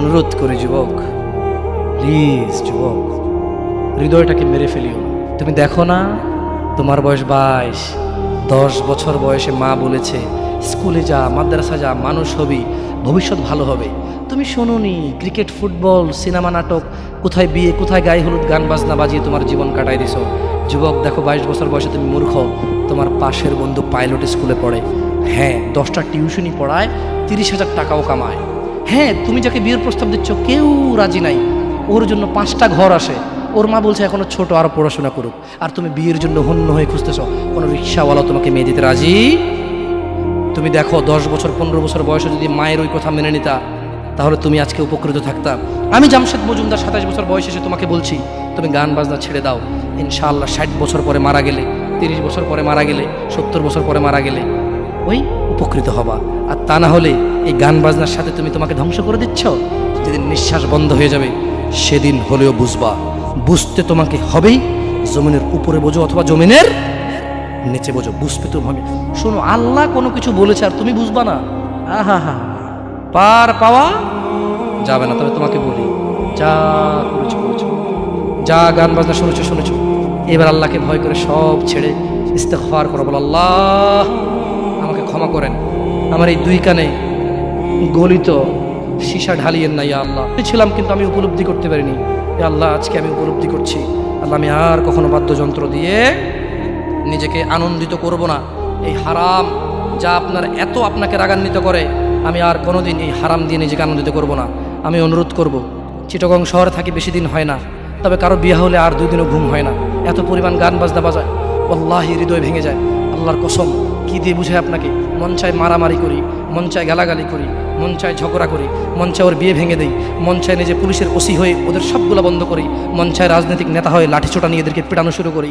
অনুরোধ করে যুবক, প্লিজ যুবক, হৃদয়টাকে মেরে ফেলিও না। তুমি দেখো না, তোমার বয়স 22, 10 বছর বয়সে মা বলেছে স্কুলে যা, মাদ্রাসা যা, মানুষ হবি, ভবিষ্যৎ ভালো হবে। তুমি শোনোনি ক্রিকেট, ফুটবল, সিনেমা, নাটক, কোথায় বিয়ে, কোথায় গায়ে হলুদ, গান বাজনা বাজিয়ে তোমার জীবন কাটাই দিছো। যুবক দেখো, 22 বছর বয়সে তুমি মূর্খ। তোমার পাশের বন্ধু পাইলট স্কুলে পড়ে, হ্যাঁ 10টা টিউশনি পড়ায়, 30,000 টাকাও কামায়। হ্যাঁ, তুমি যাকে বিয়ের প্রস্তাব দিচ্ছ কেউ রাজি নাই, ওর জন্য 5টা ঘর আসে, ওর মা বলছে এখনো ছোট, আরো পড়াশোনা করুক, আর তুমি বিয়ের জন্য হন্য হয়ে খুঁজতেছ। কোনো রিক্সাওয়ালা তোমাকে মেয়ে দিতে রাজি? তুমি দেখো 10 বছর 15 বছর বয়সে যদি মায়ের ওই কথা মেনে নিতা, তাহলে তুমি আজকে উপকৃত থাকতা। আমি জামশেদ মজুমদার 27 বছর বয়সে এসে তোমাকে বলছি তুমি গান বাজনা ছেড়ে দাও। ইনশাআল্লাহ 60 বছর পরে মারা গেলে, 30 বছর পরে মারা গেলে, 70 বছর পরে মারা গেলে ওই উপকৃত হবা। আর তা না হলে এই গান বাজনার সাথে তুমি তোমাকে ধ্বংস করে দিচ্ছ। যেদিন নিঃশ্বাস বন্ধ হয়ে যাবে সেদিন হলেও বুঝবা। বুঝতে তোমাকে হবেই, জমিনের উপরে বোঝো অথবা জমিনের নিচে বোঝো, বুঝতে তোমাকে। শোনো, আল্লাহ কোনো কিছু বলেছে আর তুমি বুঝবা না, আহা হা, পার পাওয়া যাবে না। তবে তোমাকে বলি, যা করেছো করেছো, যা গান বাজনা শুনেছো শুনেছো, এবার আল্লাহকে ভয় করে সব ছেড়ে ইস্তেগফার করো। বলো, আল্লাহ আমাকে ক্ষমা করেন, আমার এই 2 কানে গলিত সীসা ঢালিয়েন না ইয়া আল্লাহ। ছিলাম কিন্তু আমি উপলব্ধি করতে পারিনি, ইয়া আল্লাহ আজকে আমি উপলব্ধি করছি। আল্লাহ আমি আর কখনো বাদ্যযন্ত্র দিয়ে নিজেকে আনন্দিত করব না। এই হারাম যা আপনাকে রাগান্বিত করে, আমি আর কোনোদিন এই হারাম দিয়ে নিজেকে আনন্দিত করব না। আমি অনুরোধ করব, চিটাগং শহরে থাকি, বেশি দিন হয় না, তবে কারো বিয়ে হলে আর 2 দিনও ঘুম হয় না, এত পরিমাণ গান বাজনা বাজায়, আল্লাহি হৃদয় ভেঙে যায়। আল্লাহর কসম, কি দিয়ে বুঝায় আপনাকে? মন চায় মারামারি করি, মন চায় গালাগালি করি, মন চায় ঝগড়া করি, মন চায় ওর বিয়ে ভেঙে দেই, মন চায় নিজে পুলিশের ওসি হয়ে ওদের সবগুলো বন্ধ করি, মন চায় রাজনৈতিক নেতা হয়ে লাঠিছোটা নিয়ে এদেরকে পেটানো শুরু করি,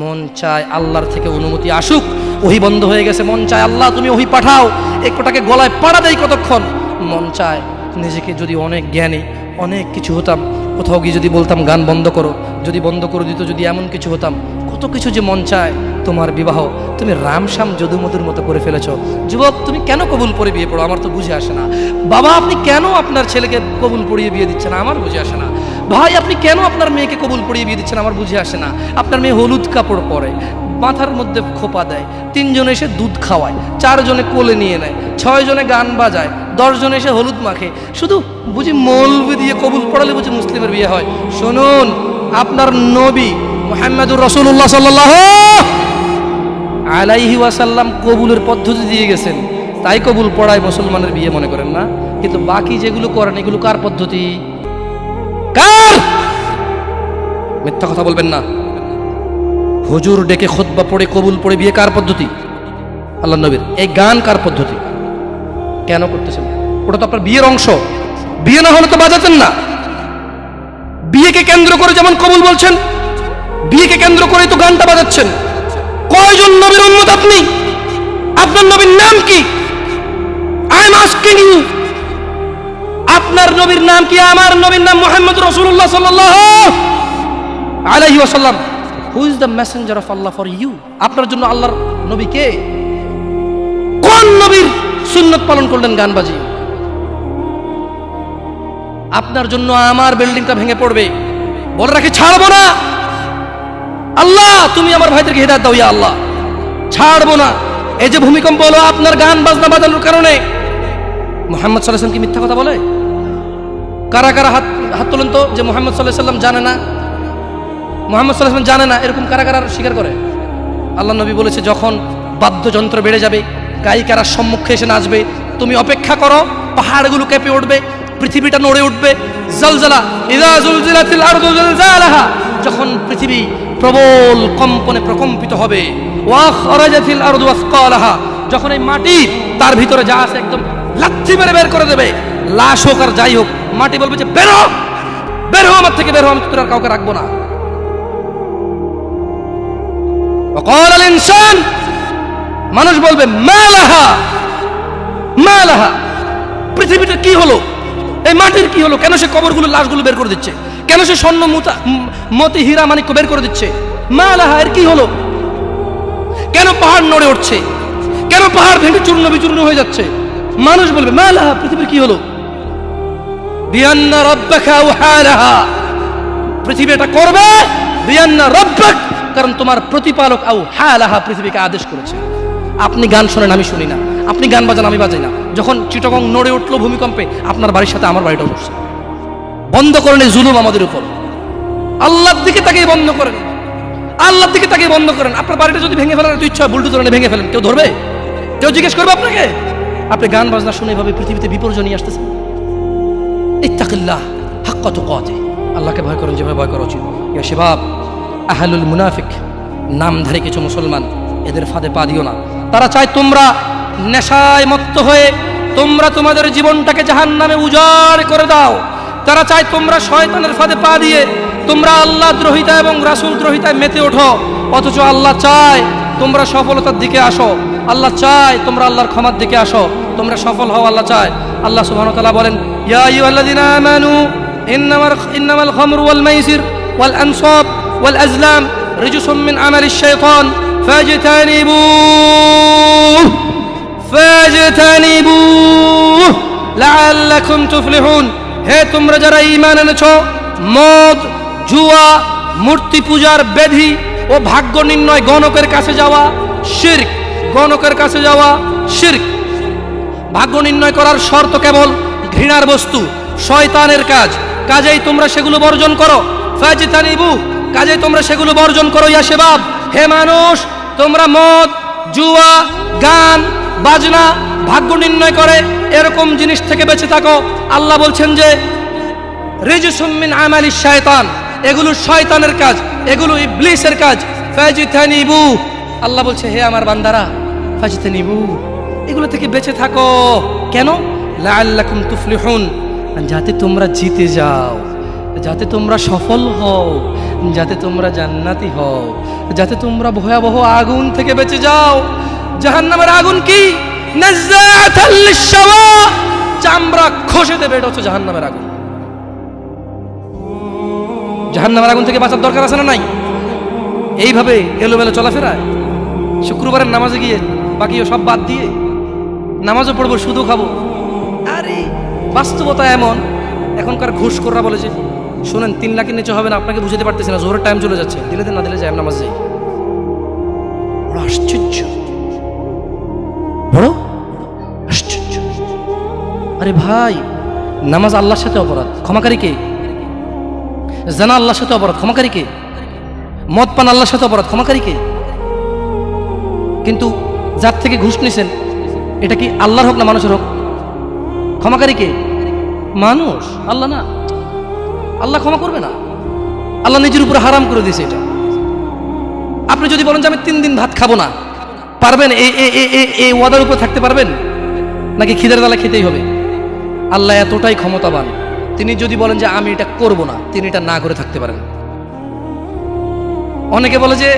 মন চায় আল্লাহর থেকে অনুমতি আসুক, ওহি বন্ধ হয়ে গেছে, মন চায় আল্লাহ তুমি ওহি পাঠাও, একটাকে গলায় পাড়া দেয় কতক্ষণ। মন চায় নিজেকে যদি অনেক জ্ঞানী, অনেক কিছু হতাম, কোথাও গিয়ে যদি বলতাম গান বন্ধ করো, যদি বন্ধ করে দিত, যদি এমন কিছু হতাম, কত কিছু যে মন চায়। তোমার বিবাহ তুমি রামশ্যাম যদুমধুর মতো করে ফেলেছ। যুবক, তুমি কেন কবুল পড়ে বিয়ে পড়ো? আমার তো বুঝে আসে না। বাবা, আপনি কেন আপনার ছেলেকে কবুল পড়িয়ে বিয়ে দিচ্ছেন? আমার বুঝে আসে না। ভাই, আপনি কেন আপনার মেয়েকে কবুল পড়িয়ে বিয়ে দিচ্ছেন? আমার বুঝে আসে না। আপনার মেয়ে হলুদ কাপড় পরে, মাথার মধ্যে খোপা দেয়, 3 জনে এসে দুধ খাওয়ায়, 4 জনে কোলে নিয়ে নেয়, 6 জনে গান বাজায়, 10 জনে এসে হলুদ মাখে, শুধু বুঝি মৌলবি দিয়ে কবুল পড়ালে বুঝি মুসলিমের বিয়ে হয়? শুনুন, আপনার নবী মুহাম্মদুর রাসূলুল্লাহ সাল্লাল্লাহু আলাইহি ওয়াসাল্লাম কবুলের পদ্ধতি দিয়ে গেছেন, তাই কবুল পড়ায় মুসলমানের বিয়ে মনে করেন না। কিন্তু বাকি যেগুলো করেন এগুলো কার পদ্ধতি? কার? মিথ্যা কথা বলবেন না। হুজুর ডেকে খুতবা পড়ে কবুল পড়ে বিয়ে কার পদ্ধতি? আল্লাহর নবীর। এই গান কার পদ্ধতি? কেন করতেছেন? ওটা তো আপনার বিয়ের অংশ, বিয়ে না হলে তো বাজাতেন না। বিয়েকে কেন্দ্র করে যেমন কবুল বলছেন, বিয়েকে কেন্দ্র করেই তো গানটা বাজাচ্ছেন। কয়জন নবীর উম্মত আপনি? আপনার নবীর নাম কি? আই এম আস্কিং ইউ, আপনার নবীর নাম কি? আমার নবীর নাম মুহাম্মদ রাসূলুল্লাহ সাল্লাল্লাহু আলাইহি ওয়াসাল্লাম। Who is the messenger of Allah for you? আপনার জন্য আল্লাহর নবী কে? কোন নবীর সুন্নত পালন করলেন গান বাজিয়ে? আপনার জন্য আমার বিল্ডিংটা ভেঙে পড়বে, বলে রাখি ছাড়বো না। আল্লাহ তুমি আমার ভাইদেরকে হিদায়াত দাও ইয়া আল্লাহ, ছাড়বো না। এই যে ভূমিকম্প হলো আপনার গান বাজনা বাজানোর কারণে। মুহাম্মদ সাল্লাল্লাহু আলাইহি ওয়াসাল্লাম কি মিথ্যা কথা বলে? কারা কারা হাত তোলেন তো যে মুহাম্মদ সাল্লাল্লাহু আলাইহি ওয়াসাল্লাম জানে না, মুহাম্মদ সাল্লাল্লাহু আলাইহি ওয়াসাল্লাম জানে না, এরকম কারা কারা স্বীকার করে? আল্লাহ নবী বলেছে, যখন বাদ্যযন্ত্র বেড়ে যাবে, গায়িকারা সম্মুখে এসে নাচবে, তুমি অপেক্ষা করো, পাহাড়গুলো কেঁপে উঠবে, পৃথিবীটা নড়ে উঠবে। জালজালা ইযা জুলজিলাতিল আরদু জিলজালাহা, যখন পৃথিবী প্রবল কম্পনে প্রকম্পিত হবে। ওয়া খরাজাতিল আরদু আসকালাহা, যখন এই মাটি তার ভিতরে যা আছে একদম লাথি মেরে বের করে দেবে, লাশ হোক আর যাই হোক, মাটি বলবে যে বের হও, বের হও আমার থেকে, বের হও, আমি তোর আর কাউকে রাখবো না। ওয়া ক্বালাল ইনসান, মানুষ বলবে মা লাহা মা লাহা, পৃথিবীটা কি হলো, এই মাটির কি হলো? কেন সে কবরগুলো লাশগুলো বের করে দিচ্ছে? কেন সে স্বর্ণ মতি হীরা মানিক্য বের করে দিচ্ছে? মা লাহা, এর কি হলো? কেন পাহাড় নড়ে উঠছে? কেন পাহাড় ভেঙে চূর্ণ বিচূর্ণ হয়ে যাচ্ছে? মানুষ বলবে মা লাহা, পৃথিবীর কি হলো? বিআন্না রাব্বাকা আওহা লাহা, পৃথিবী এটা করবে বিআন্না রাব্বাক, কারণ তোমার প্রতিপালক আওহা লাহা পৃথিবীকে আদেশ করেছে। আপনি গান শোনেন, আমি শুনি না, আপনি গান বাজান, আমি বাজাই না। যখন চিটাগং নড়ে উঠলো ভূমিকম্পে, আপনার বাড়ির সাথে আমার বাড়িটাও উঠছে। বন্ধ করেন এই জুলুম আমাদের উপর। আল্লাহর দিকে তাকিয়ে বন্ধ করেন, আল্লাহর দিকে তাকিয়ে বন্ধ করেন। আপনার বাড়িটা যদি ভেঙে ফেলেন, তো ইচ্ছা বুলডোজার এনে ভেঙে ফেলেন, কেউ ধরবে? কেউ জিজ্ঞেস করবে আপনাকে? আপনি গান বাজনা শুনে এভাবে পৃথিবীতে বিপর্যয় নিয়ে আসতেছেন। ইত্তাকিল্লাহ হাক্কা তুকাতিহ, আল্লাহকে ভয় করেন যেভাবে ভয় করা উচিত। ইয়া শাবাব, আহলুল মুনাফিক, নামধারী কিছু মুসলমান, এদের ফাঁদে পা দিও না। তারা চায় তোমরা নেশায় মত্ত হয়ে তোমরা তোমাদের জীবনটাকে জাহান্নামে উজাড় করে দাও। তারা চায় তোমরা শয়তানের ফাঁদে পা দিয়ে তোমরা আল্লাহ দ্রোহিতা এবং রাসূল দ্রোহিতায় মেতে ওঠো। অথচ আল্লাহ চায় তোমরা সফলতার দিকে আসো, আল্লাহ চায় তোমরা আল্লাহর ক্ষমার দিকে আসো, তোমরা সফল হও, আল্লাহ চায়। আল্লাহ সুবহানাহু ওয়া তাআলা বলেন, ইয়া আইয়ুহাল্লাযীনা আমানু ইন্নামাল খামরু ওয়াল মাইসির ওয়াল আনসাব ওয়াল আজলাম রিজসুম মিন আমালিশ শাইতান ফাজতানিবুহ লাআল্লাকুম তুফলিহুন। হে তোমরা যারা ঈমান এনেছো, মদ, জুয়া, মূর্তি পূজার বেধি ও ভাগ্য নির্ণয় গণকের কাছে যাওয়া শিরক, গণকের কাছে যাওয়া শিরক। ভাগ্য নির্ণয় করার শর্ত কেবল ঘৃণার বস্তু, শয়তানের কাজ, কাজেই তোমরা সেগুলো বর্জন করো। ফাজতানিবু, কাজেই তোমরা সেগুলো বর্জন করো। ইয়া শাবাব, হে মানুষ, তোমরা মদ, জুয়া, গান বাজনা, ভাগ্য নির্ণয় করে এরকম জিনিস থেকে বেঁচে থাকো। আল্লাহ বলছেন যে রিজসুম মিন আমালিশ শায়তান, এগুলো শয়তানের কাজ, এগুলো ইবলিসের কাজ। ফাজতানিবু, আল্লাহ বলছে হে আমার বান্দারা, ফাজতানিবু, এগুলো থেকে বেঁচে থাকো। কেন? লাআল্লাকুম তুফলিহুন, যাতে তোমরা জিতে যাও, যাতে তোমরা সফল হও, যাতে তোমরা জান্নাতি হও, যাতে তোমরা ভয়াবহ আগুন থেকে বেঁচে যাও। জাহান্নামের আগুন কি? নাযাআতাল লিশশাওয়া, চামড়া খসে দেবে, এটা হচ্ছে জাহান্নামের আগুন। জাহান্নামের আগুন থেকে বাঁচার দরকার আছে না নাই? এইভাবে এলোমেলো চলাফেরায়, শুক্রবারের নামাজে গিয়ে বাকি সব বাদ দিয়ে নামাজও পড়বো, শুধু খাবো। আরে বাস্তবতা এমন, এখনকার ঘুষখোররা বলে যে শোনেন 3 লাখের নিচে হবে না, আপনাকে বুঝাতে পারতেছি না, জোরের টাইম চলে যাচ্ছে, দিলে দেন না দিলে যায় নামাজ যাই। বড় আশ্চর্য, বড় আশ্চর্য। আরে ভাই, নামাজ আল্লাহর সাথে অপরাধ, ক্ষমাকারী কে? জানা আল্লাহর সাথে অপরাধ, ক্ষমাকারী কে? মদ পান আল্লাহর সাথে অপরাধ, ক্ষমাকারী কে? কিন্তু যার থেকে ঘুষ নিছেন, এটা কি আল্লাহর হোক না মানুষের হোক? ক্ষমাকারী কে? মানুষ, আল্লাহ না। আল্লাহ ক্ষমা করবে না, আল্লাহ নিজের উপরে হারাম করে দিয়েছে এটা। আপনি যদি বলেন যে আমি 3 দিন ভাত খাবো না, পারবেন? এই ওয়াদার উপর থাকতে পারবেন? নাকি খিদের জ্বালা খেতেই হবে? আল্লাহ এতটাই ক্ষমতাবান, তিনি যদি বলেন যে আমি এটা করব না, তিনি এটা না করে থাকতে পারেন। অনেকে বলে যে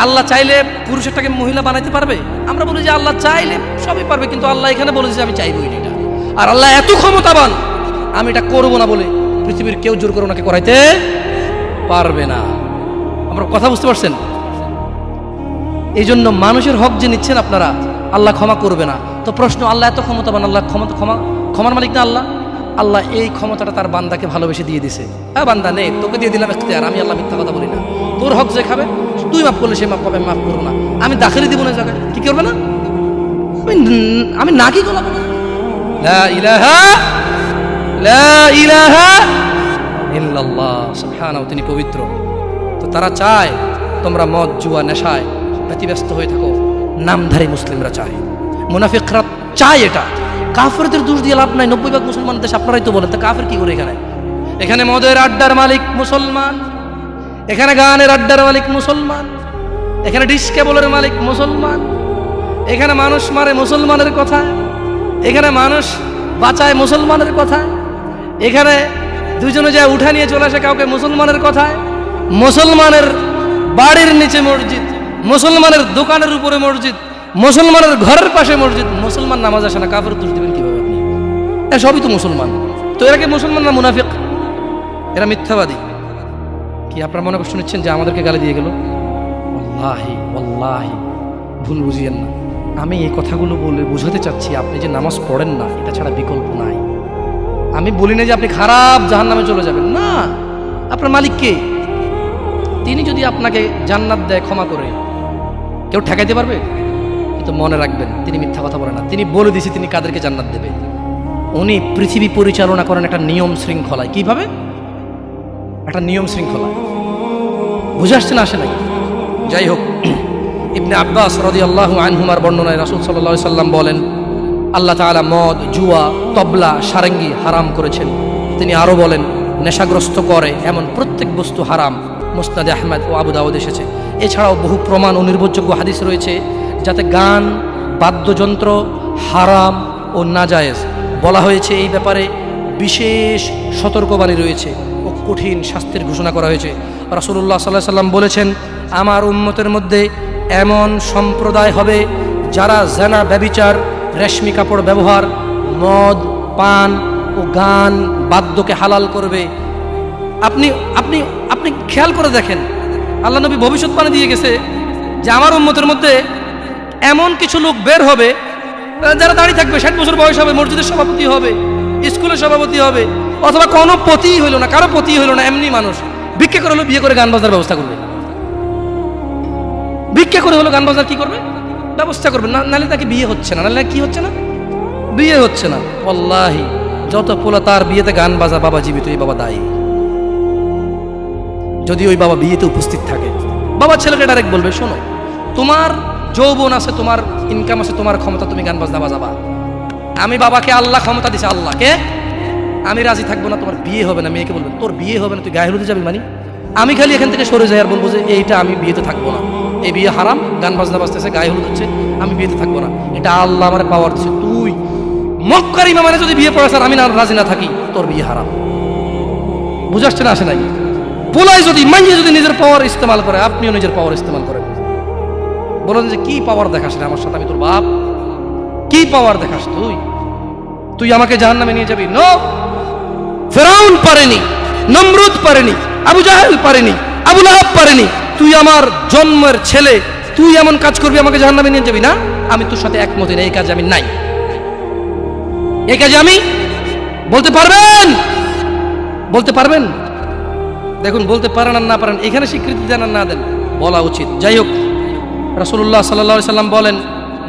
আল্লাহ চাইলে পুরুষেরটাকে মহিলা বানাইতে পারবে। আমরা বলি যে আল্লাহ চাইলে সবই পারবে, কিন্তু আল্লাহ এখানে বলে যে আমি চাইবই না এটা। আর আল্লাহ এত ক্ষমতাবান, আমি এটা করব না বলে পৃথিবীর কেউ জোর করে ওনাকে করাইতে পারবে না। আমরা কথা বুঝতে পারছেন? এই জন্য মানুষের হক যে নিচ্ছেন আপনারা, আল্লাহ ক্ষমা করবে না। তো প্রশ্ন, আল্লাহ এত ক্ষমতাবান, আল্লাহ ক্ষমার মালিক না আল্লাহ? আল্লাহ এই ক্ষমতাটা তার বান্দাকে ভালোবেসে দিয়ে দিছে। হ্যাঁ বান্দা নে, তোকে দিয়ে দিলাম এখতিয়ার, আমি আল্লাহ মিথ্যা কথা বলি না। তোর হক যে খাবে, তুই মাফ করলে সে মাফ পাবে, মাফ করবো না। আমি দাখিলে দিব না জায়গায়, কি করবে না? আমি না কি গলাবো না। লা ইলাহা ইল্লাল্লাহ, সুবহানাহু, তিনি পবিত্র। তো তারা চায় তোমরা মদ, জুয়া, নেশায় ব্যতিব্যস্ত হয়ে থাকো। নামধারী মুসলিমরা চায়, মুনাফিকরা চায় এটা। কাফেরদের দোষ দিয়ে লাভ নাই, 90% মুসলমান দেশ, আপনারাই তো বলেন। তা কাফের কি করে এখানে? এখানে মদের আড্ডার মালিক মুসলমান, এখানে গানের আড্ডার মালিক মুসলমান, এখানে ডিস কেবলের মালিক মুসলমান, এখানে মানুষ মারে মুসলমানের কথা, এখানে মানুষ বাঁচায় মুসলমানের কথা, এখানে দুজনে যায় উঠা নিয়ে চলে আসে কাউকে মুসলমানের কথায়। মুসলমানের বাড়ির নিচে মসজিদ, মুসলমানের দোকানের উপরে মসজিদ, মুসলমানের ঘরের পাশে মসজিদ, মুসলমান নামাজ আসে না, কাফের দোষ দিবেন কিভাবে আপনি? এরা সবই তো মুসলমান। তো এরা কি মুসলমান না মুনাফিক? এরা মিথ্যাবাদী। কি আপনারা মনে কষ্ট নিচ্ছেন যে আমাদেরকে গালি দিয়ে গেল? ওয়াল্লাহি ওয়াল্লাহি ভুল বুঝিয়েন না। আমি এই কথাগুলো বলে বুঝাতে চাচ্ছি, আপনি যে নামাজ পড়েন না, এটা ছাড়া বিকল্প নাই। আমি বলি না যে আপনি খারাপ জাহান্নামে চলে যাবেন, না। আপনার মালিক কে? তিনি যদি আপনাকে জান্নাত দেয় ক্ষমা করে, কেউ ঠেকাইতে পারবে? কিন্তু মনে রাখবেন, তিনি মিথ্যা কথা বলেন না। তিনি বলে দিয়েছে তিনি কাদেরকে জান্নাত দেবে। উনি পৃথিবী পরিচালনা করেন একটা নিয়ম শৃঙ্খলায়। কিভাবে? একটা নিয়ম শৃঙ্খলায়। বুঝে আসছে না, আসে নাই? যাই হোক, ইবনে আব্বাস রাদিয়াল্লাহু আনহুমার বর্ণনায় রাসূল সাল্লাল্লাহু আলাইহি সাল্লাম বলেন, আল্লাহ তাআলা মদ, জুয়া, তবলা, সারেঙ্গি হারাম করেছেন। তিনি আরো বলেন, নেশাগ্রস্ত করে এমন প্রত্যেক বস্তু হারাম। মুসনাদে আহমদ ও আবু দাউদ এসেছে। এছাড়াও বহু প্রমাণ ও নির্ভরযোগ্য হাদিস রয়েছে যাতে গান, বাদ্যযন্ত্র হারাম ও নাজায়েজ বলা হয়েছে। এই ব্যাপারে বিশেষ সতর্কবাণী রয়েছে ও কঠিন শাস্তির ঘোষণা করা হয়েছে। রাসূলুল্লাহ সাল্লাল্লাহু আলাইহি সাল্লাম বলেছেন, আমার উম্মতের মধ্যে এমন সম্প্রদায় হবে যারা জেনা, ব্যভিচার, রেশমি কাপড় ব্যবহার, মদ পান ও গান বাদ্যকে হালাল করবে। আপনি আপনি আপনি খেয়াল করে দেখেন, আল্লাহ নবী ভবিষ্যৎবাণী দিয়ে গেছে যে আমার উম্মতের মধ্যে এমন কিছু লোক বের হবে যারা দাঁড়িয়ে থাকবে, 60 বছর বয়স হবে, মসজিদের সভাপতি হবে, স্কুলের সভাপতি হবে, অথবা কোনো পতি হইল না, কারো পতি হইল না, এমনি মানুষ ভিক্ষা করে হলো বিয়ে করে গান বাজার ব্যবস্থা করবে। ভিক্ষা করে হলো গান বাজার কি করবে? ব্যবস্থা করবে। নালে তাকে বিয়ে হচ্ছে না, নালে কি হচ্ছে না? বিয়ে হচ্ছে না। ওয়াল্লাহি যত পোলা তার বিয়েতে গান বাজা, বাবা জীবিত, এই বাবা দায়ী। যদি ওই বাবা বিয়েতে উপস্থিত থাকে, বাবা ছেলেকে ডাইরেক্ট বলবে, শোনো, তোমার যৌবন আছে, তোমার ইনকাম আছে, তোমার ক্ষমতা, তুমি গান বাজনা বাজাবা। আমি বাবাকে আল্লাহ ক্ষমতা দিছে, আল্লাহকে আমি রাজি থাকবো না, তোমার বিয়ে হবে না। মেয়েকে বলবে, তোর বিয়ে হবে না, তুই গায়ে হলুদে যাবি? মানে আমি খালি এখান থেকে সরে যাই আর বলবো যে এইটা আমি বিয়েতে থাকবো না, এই বিয়ে হারাম, গান বাজনা বাজতেছে, গায়ে হলুদ হচ্ছে, আমি বিয়েতে থাকবো না, এটা আল্লাহ আমার পাওয়ার দিচ্ছে। তুই মক্কার ইমামে যদি বিয়ে পড়াস আর আমি না রাজি না থাকি, তোর বিয়ে হারাম। বুঝে আসছে না, আসে নাই? পোলাই যদি মাইয়ে যদি নিজের পাওয়ার ইস্তেমাল করে, আপনিও নিজের পাওয়ার ইস্তেমাল করেন। বলেন যে কি পাওয়ার দেখাস রে আমার সাথে, আমি তোর বাপ, কি পাওয়ার দেখাস তুই? তুই আমাকে জাহান্নামে নিয়ে যাবি? নো, ফেরাউন পারেনি, নমরুদ পারেনি, আবু জাহেল পারেনি, আবু লাহাব পারেনি। তুই আমার জন্মের ছেলে, তুই এমন কাজ করবি আমাকে জাহান্নামে নিয়ে যাবি? না, আমি তোর সাথে একমত না, এই কাজে আমি নাই, এই কাজে আমি। বলতে পারবেন? বলতে পারবেন? দেখুন, বলতে পারেন আর না পারেন, এখানে স্বীকৃতি দেন আর না দেন, বলা উচিত। যাই হোক, রাসূলুল্লাহ সাল্লাল্লাহু আলাইহি সাল্লাম বলেন,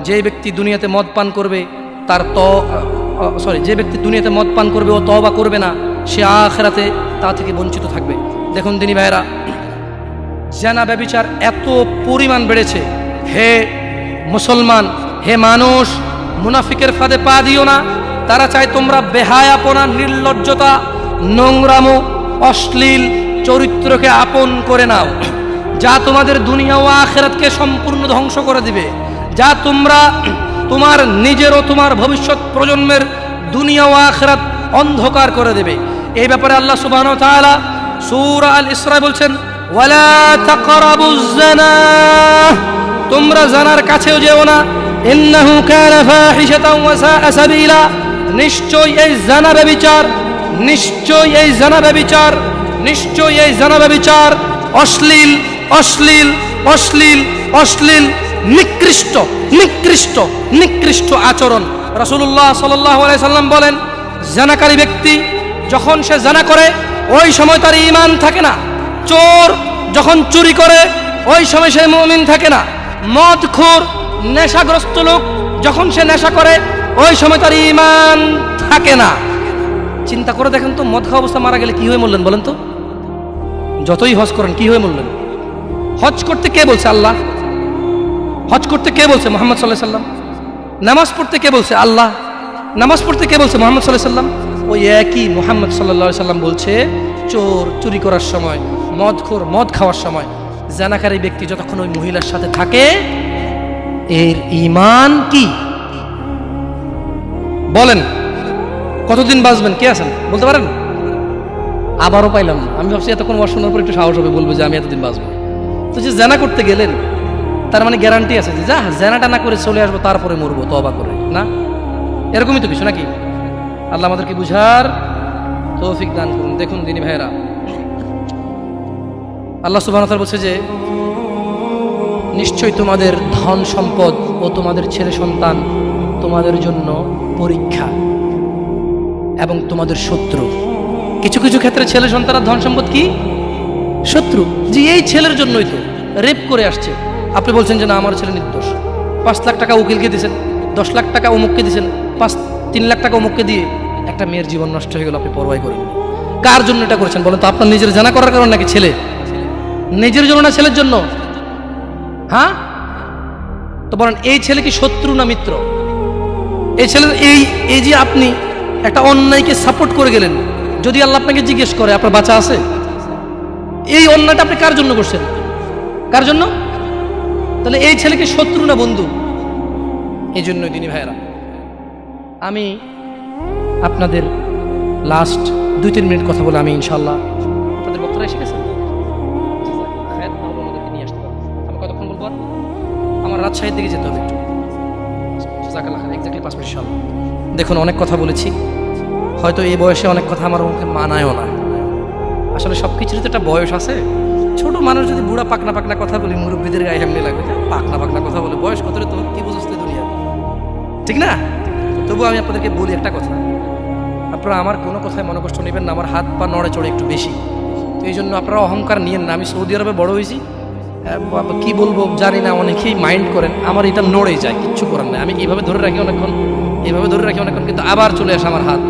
যে ব্যক্তি দুনিয়াতে মদ পান করবে যে ব্যক্তি দুনিয়াতে মদ পান করবে ও তওবা করবে না, সে আখিরাতে তা থেকে বঞ্চিত থাকবে। দেখুন দিনী ভাইরা, জিনা ব্যভিচার এত পরিমাণ বেড়েছে। হে মুসলমান, হে মানুষ, মুনাফিকের ফাঁদে পা দিও না। তারা চায় তোমরা বেহায়াপনা, নির্লজ্জতা, নোংরামো, অশ্লীল চরিত্রকে আপন করে নাও, যা তোমাদের দুনিয়া ও আখিরাতকে সম্পূর্ণ ধ্বংস করে দিবে, যা তোমরা তোমার নিজের ও তোমার ভবিষ্যৎ প্রজন্মের দুনিয়া ও আখিরাত অন্ধকার করে দেবে। এই ব্যাপারে আল্লাহ সুবহানাহু ওয়া তাআলা সূরা আল ইসরা বলছেন, ওয়ালা তাকরাবুজ জিনা, তোমরা জানার কাছেও যেও না, ইন্নাহু কানা ফাহিশাতান ওয়া সাআ সাবিলা, নিশ্চয়ই এই জিনা ব্যভিচার, নিশ্চয়ই এই জিনা ব্যভিচার, নিশ্চয়ই এই জিনা ব্যভিচার অশ্লীল, অশ্লীল, অশ্লীল, অশ্লীল, নিকৃষ্ট, নিকৃষ্ট, নিকৃষ্ট আচরণ। রাসূলুল্লাহ সাল্লাল্লাহু আলাইহি সাল্লাম বলেন, জিনাকারী ব্যক্তি যখন সে জিনা করে ওই সময় তার ঈমান থাকে না। চোর যখন চুরি করে ওই সময় সে মুমিন থাকে না। মদখোর, নেশাগ্রস্ত লোক যখন সে নেশা করে ওই সময় তার ঈমান থাকে না। চিন্তা করে দেখেন তো, মদ খাওয়া অবস্থা মারা গেলে কি হয়ে মরলেন বলেন তো? যতই হজ করেন, কি হয়ে মরলেন? হজ করতে কে বলছে? আল্লাহ। হজ করতে কে বলছে? মুহাম্মদ সাল্লাল্লাহু আলাইহি সাল্লাম। নামাজ পড়তে কে বলছে? আল্লাহ। নামাজ পড়তে কে বলছে? মুহাম্মদ সাল্লাল্লাহু আলাইহি সাল্লাম। ওই একই মুহাম্মদ সাল্লাল্লাহু আলাইহি সাল্লাম বলছে, চোর চুরি করার সময়, মদখোর মদ খাওয়ার সময়, জানাকারী ব্যক্তি যতক্ষণ ওই মহিলার সাথে থাকে, এর ঈমান কি? বলেন, কতদিন বাঁচবেন? কে আছেন বলতে পারেন? আবারও পাইলাম না। আমি ভাবছি এতক্ষণ ওয়াজ শোনার পর একটু সাহস হবে, বলবো যে আমি এতদিন বাঁচবো। তো যে জেনা করতে গেলেন, তার মানে গ্যারান্টি আছে যে যা জেনাটা না করে চলে আসবো, তারপরে মরবো তওবা করে? না, এরকমই তো কিছু নাকি? আল্লাহ আমাদেরকে বুঝার তৌফিক দান করুন। দেখুন দিনী ভাইয়েরা, আল্লাহ সুবহানাহু ওয়া তাআলা বলছে যে নিশ্চয়ই তোমাদের ধন সম্পদ ও তোমাদের ছেলে সন্তান তোমাদের জন্য পরীক্ষা। এবং তোমাদের শত্রু। কিছু কিছু ক্ষেত্রে ছেলে সন্তানের ধন সম্পদ কি শত্রু। যে এই ছেলের জন্যই তো রেপ করে আসছে, আপনি বলছেন যে না আমার ছেলে নির্দোষ। 5 লাখ টাকা উকিলকে দিয়েছেন, 10 লাখ টাকা অমুককে দিয়েছেন, 3 লাখ টাকা অমুককে দিয়ে একটা মেয়ের জীবন নষ্ট হয়ে গেল, আপনি পরোয়াই করেন। কার জন্য এটা করেছেন বলেন তো? আপনার নিজের জানা করার কারণ নাকি ছেলে? নিজের জন্য না ছেলের জন্য? হ্যাঁ, তো বলেন এই ছেলে কি শত্রু না মিত্র? এই ছেলে এই যে আপনি একটা অন্যায়কে সাপোর্ট করে গেলেন, যদি আল্লাহ আপনাকে জিজ্ঞেস করে আপনার বাঁচা আছে, এই অন্যায়টা আপনি কার জন্য করছেন? কার জন্য? তাহলে এই ছেলেকে শত্রু না বন্ধু? এই জন্যই দিনী ভাইয়েরা, আমি আপনাদের লাস্ট 2-3 মিনিট কথা বলে আমি ইনশাল্লাহ, আপনাদের বক্তারা এসে গেছেন, আমাদেরকে নিয়ে আসতে পারবো। আমি কতক্ষণ বলবো? আমার রাজশাহীর দিকে যেতে হবে একটু, এক্স্যাক্টলি 5 মিনিট ইনশাল্লাহ। দেখুন অনেক কথা বলেছি, হয়তো এই বয়সে অনেক কথা আমার মুখে মানায়ও না। আসলে সব কিছুরই তো একটা বয়স আছে। ছোট মানুষ যদি বুড়া পাকনা পাকনা কথা বলি, মুরব্বীদের গায়ে এমনি লাগবে, পাকনা পাকনা কথা বলে, বয়স কত রে তোর, কি বুঝছিস তুই দুনিয়া, ঠিক না? তবু আমি আপনাদেরকে বলি একটা কথা, আপনারা আমার কোনো কথায় মনে কষ্ট নেবেন না। আমার হাত পা নড়ে চড়ে একটু বেশি, তো এই জন্য আপনারা অহংকার নিয়েন না। আমি সৌদি আরবে বড় হয়েছি, কি বলবো জানি না, অনেকেই মাইন্ড করেন, আমার এটা নড়েই যায়, কিচ্ছু করার নাই। আমি এইভাবে ধরে রাখি অনেকক্ষণ, এইভাবে ধরে রাখি অনেকক্ষণ, কিন্তু আবার চলে আসে আমার হাত,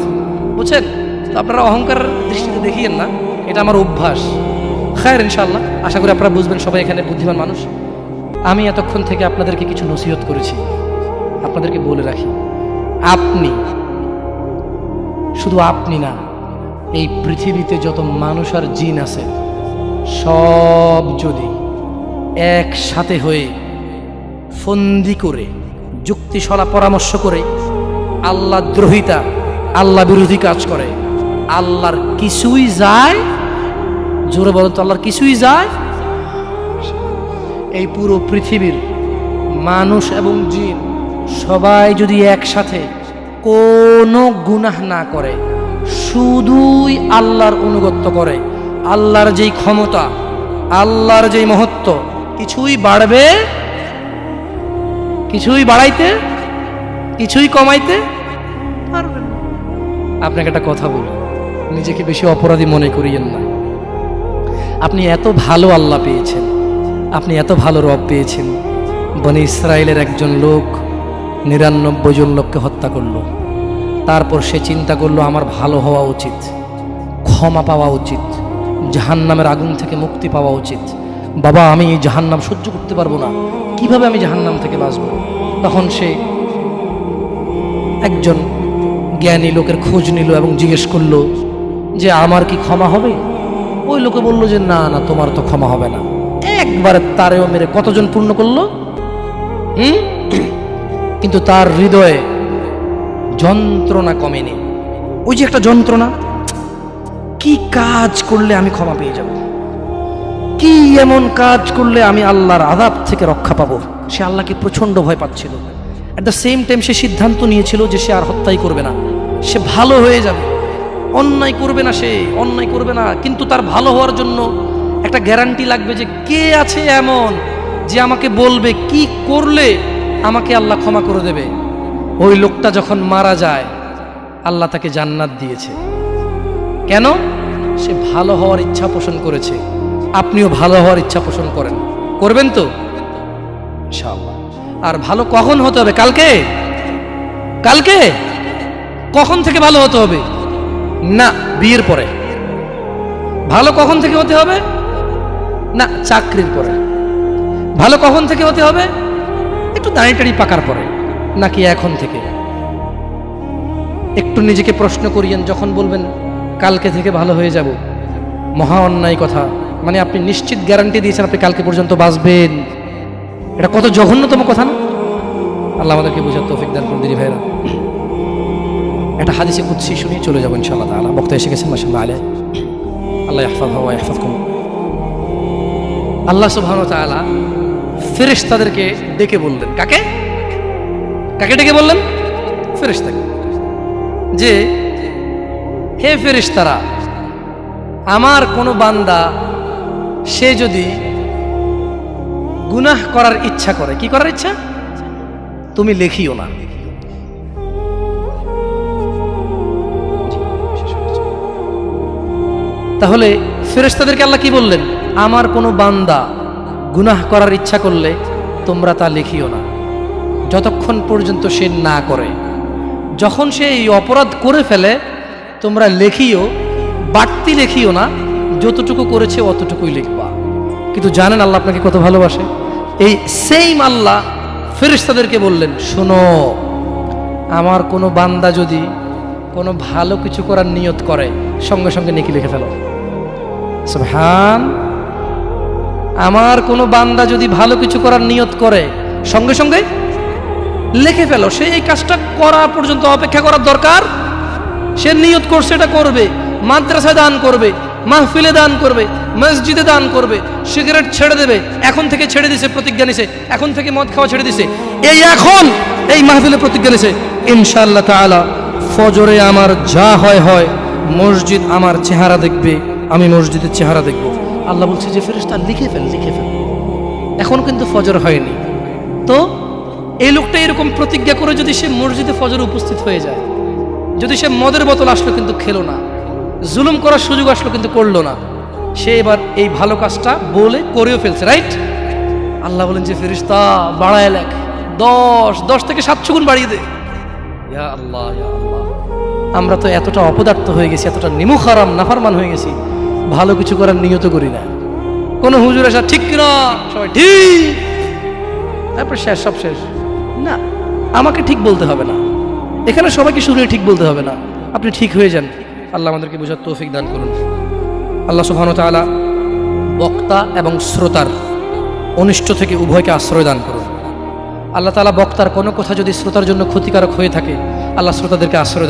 বুঝছেন? তো আপনারা অহংকার দৃষ্টিতে দেখিয়েন না, এটা আমার অভ্যাস। খায়ের ইনশাআল্লাহ, আশা করি আপনারা বুঝবেন, সবাই এখানে বুদ্ধিমান মানুষ। আমি এতক্ষণ থেকে আপনাদেরকে কিছু নসিহত করেছি, আপনাদেরকে বলে রাখি, আপনি, শুধু আপনি না, এই পৃথিবীতে যত মানুষ আর জিন আছে সব যদি একসাথে হয়ে ফন্দি করে যুক্তিশলা পরামর্শ করে আল্লাহ দ্রোহিতা, আল্লাহ বিরোধী কাজ করে, আল্লাহর কিছুই যায়, জোরে বলেন তো, আল্লাহর কিছুই যায়। এই পুরো পৃথিবীর মানুষ এবং জিন সবাই যদি একসাথে কোনো গুনাহ না করে, শুধুই আল্লাহর অনুগত্য করে, আল্লাহর যেই ক্ষমতা, আল্লাহর যেই মহত্ব, কিছুই বাড়বে, কিছুই বাড়াইতে, কিছুই কমাইতে পারবেন না। আপনাকে একটা কথা বলি, নিজেকে বেশি অপরাধী মনে করিয়েন না। আপনি এত ভালো আল্লাহ পেয়েছেন, আপনি এত ভালো রব পেয়েছেন। বনি ইসরায়েলের একজন লোক 99 জন লোককে হত্যা করলো, তারপর সে চিন্তা করলো আমার ভালো হওয়া উচিত, ক্ষমা পাওয়া উচিত, জাহান্নামের আগুন থেকে মুক্তি পাওয়া উচিত। বাবা আমি এই জাহান্নাম সহ্য করতে পারবো না, কিভাবে আমি জাহান্নাম থেকে বাঁচব? তখন সে একজন জ্ঞানী লোকের খোঁজ নিল এবং জিজ্ঞেস করলো যে আমার কি ক্ষমা হবে? ওই লোকে বলল যে না না, তোমার তো ক্ষমা হবে না। একবারে তারেও মেরে কতজন পূর্ণ করলো? কিন্তু তার হৃদয়ে যন্ত্রণা কমেনি। ওই যে একটা যন্ত্রণা, কি কাজ করলে আমি ক্ষমা পেয়ে যাব, কি এমন কাজ করলে আমি আল্লাহর আযাব থেকে রক্ষা পাবো, সে আল্লাহকে প্রচন্ড ভয় পাচ্ছিল। অ্যাট দ্য সেম টাইম সে সিদ্ধান্ত নিয়েছিল যে সে আর হত্যাই করবে না, সে ভালো হয়ে যাবে, অন্যায় করবে না, সে অন্যায় করবে না। কিন্তু তার ভালো হওয়ার জন্য একটা গ্যারান্টি লাগবে যে কে আছে এমন যে আমাকে বলবে কি করলে আমাকে আল্লাহ ক্ষমা করে দেবে। ওই লোকটা যখন মারা যায়, আল্লাহ তাকে জান্নাত দিয়েছে। কেন? সে ভালো হওয়ার ইচ্ছা পোষণ করেছে। আপনিও ভালো হওয়ার ইচ্ছা পোষণ করেন, করবেন তো ইনশাআল্লাহ। আর ভালো কখন হতে হবে? কালকে? কালকে? কখন থেকে ভালো হতে হবে? না, বিয়ের পরে। ভালো কখন থেকে হতে হবে? না, চাকরির পরে। ভালো কখন থেকে হতে হবে? একটু দাঁড়ি টাড়ি পাকার পরে, নাকি এখন থেকে? একটু নিজেকে প্রশ্ন করিয়েন, যখন বলবেন কালকে থেকে ভালো হয়ে যাব, মহা অন্যায় কথা। মানে আপনি নিশ্চিত গ্যারান্টি দিয়েছেন আপনি কালকে পর্যন্ত বাঁচবেন। এটা কত জঘন্যতম কথা না? আল্লাহ আমাদেরকে বোঝার তৌফিক দান করুন দিদি ভাইরা। একটা হাদিসে কুদসি শুনিয়ে চলে যাবো ইনশাআল্লাহ তাআলা। বক্তা এসে গেছেন মাশাআল্লাহ আলাইহি, আল্লাহ ইয়াহফাযহু ওয়া ইয়াহফাযকুম। আল্লাহ সুবহানাহু ওয়া তাআলা ফেরেশতাদেরকে ডেকে বললেন, কাকে কাকে ডেকে বললেন? ফেরেশতাকে, যে হে ফেরেশতারা, আমার কোনো বান্দা সে যদি গুনাহ করার ইচ্ছা করে, কি করার ইচ্ছা? তুমি লেখিও না। তাহলে ফেরেশতাদেরকে আল্লাহ কি বললেন, আমার কোনো বান্দা গুনাহ করার ইচ্ছা করলে তোমরা তা লিখিও না যতক্ষণ পর্যন্ত সে না করে। যখন সে এই অপরাধ করে ফেলে তোমরা লেখিও, বাড়তি লেখিও না, যতটুকু করেছে অতটুকুই লিখবা। কিন্তু জানেন আল্লাহ আপনাকে কত ভালোবাসে? এই সেম আল্লাহ ফেরেশতাদেরকে বললেন, শোনো, আমার কোনো বান্দা যদি কোনো ভালো কিছু করার নিয়ত করে সঙ্গে সঙ্গে নেকি লিখে ফেলো। সুবহান। আমার কোনো বান্দা যদি ভালো কিছু করার নিয়ত করে সঙ্গে সঙ্গে লিখে ফেলো। সে এই কাজটা করা পর্যন্ত অপেক্ষা করার দরকার। সে নিয়ত করছে এটা করবে, মাদ্রাসায় দান করবে, মাহফিলে দান করবে, মসজিদে দান করবে, সিগারেট ছেড়ে দেবে, এখন থেকে ছেড়ে দিছে, প্রতিজ্ঞা নিছে, এখন থেকে মদ খাওয়া ছেড়ে দিছে, এই এখন এই মাহফিলে প্রতিজ্ঞা নিছে, ইনশাআল্লাহ তাআলা ফজরে আমার যা হয় হয়, মসজিদ আমার চেহারা দেখবে, আমি মসজিদের চেহারা দেখব। আল্লাহ বলছে যে ফেরেশতা লিখে ফেল, লিখে ফেল। এখন কিন্তু ফজর হয়নি, তো এই লোকটা এরকম প্রতিজ্ঞা করে যদি সে মসজিদে ফজরে উপস্থিত হয়ে যায়, যদি সে মদের বোতল আসলো কিন্তু খেলো না, জুলুম করার সুযোগ আসলো কিন্তু করলো না, সে এবার এই ভালো কাজটা বলে করেও ফেলছে, রাইট? আল্লাহ বলেন যে ফেরেশতা বাড়ায় লেখ, 10 থেকে 700 গুণ বাড়িয়ে দে। ইয়া আল্লাহ, ইয়া আল্লাহ, আমরা তো এতটা অপদার্থ হয়ে গেছি, এতটা নিমুখ হারাম নাফরমান হয়ে গেছি, ভালো কিছু করার নিয়ত করি না। কোন হুজুর আসা ঠিক কিনা, সবাই ঠিক, তারপর শেষ, সব শেষ। না, আমাকে ঠিক বলতে হবে না, এখানে সবাইকে শুনে ঠিক বলতে হবে না, আপনি ঠিক হয়ে যান। আল্লাহ আমাদেরকে বোঝার তৌফিক দান করুন। আল্লাহ সুবহানাহু ওয়া তাআলা বক্তা এবং শ্রোতার অনিষ্ট থেকে উভয়কে আশ্রয় দান করুন। আল্লাহ তাআলা বক্তার কোনো কথা যদি শ্রোতার জন্য ক্ষতিকারক হয়ে থাকে, আল্লাহ শ্রোতাদেরকে আশ্রয় দান